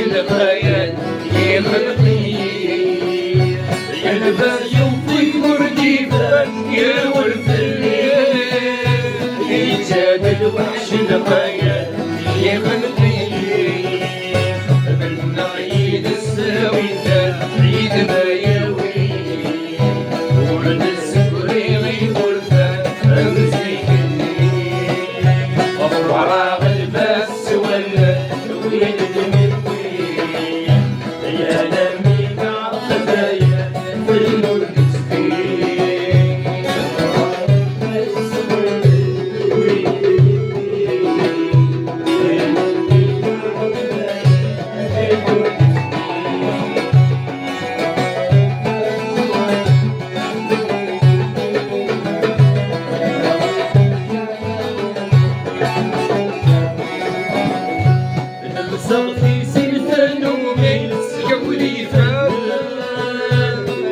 الخيال يخلقني يلبس يوفي مرديفا يا ولد الليل يجاد الوحش الخيال يخلقني من عيد السويدة عيد ما يوي ولد السكري غيغرفة أمزيكني وراغ الباس ولا وين صغتي سلفان وميلس يولي فان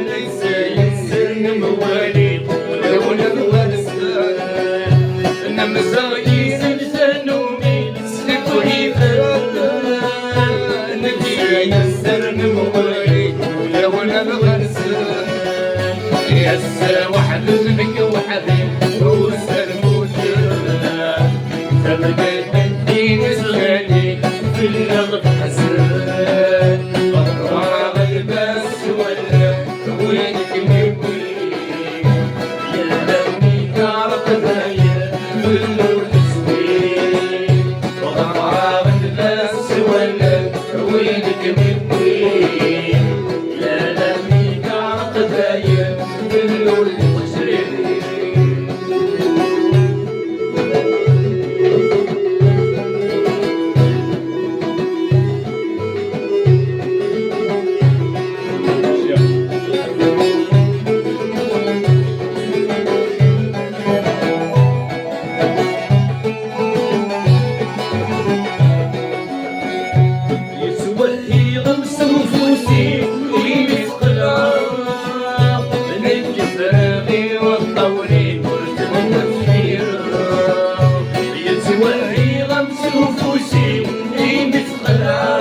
ليس ينسن مواليد ولا الورسان انما صغتي سلفان وميلس يولي فان ليس ينسن مواليد ولا الورسان يسا واحد منك وحبيب وسلموت تبقى الدين سغالي في الأرض حسن وراغ الباس ولا وينك مبولي يا لمي كعرق ذايا بالنور تسوي وراغ الباس ولا وينك مبولي يا لمي كعرق ذايا بالنور تسوي نفوسي مثقلا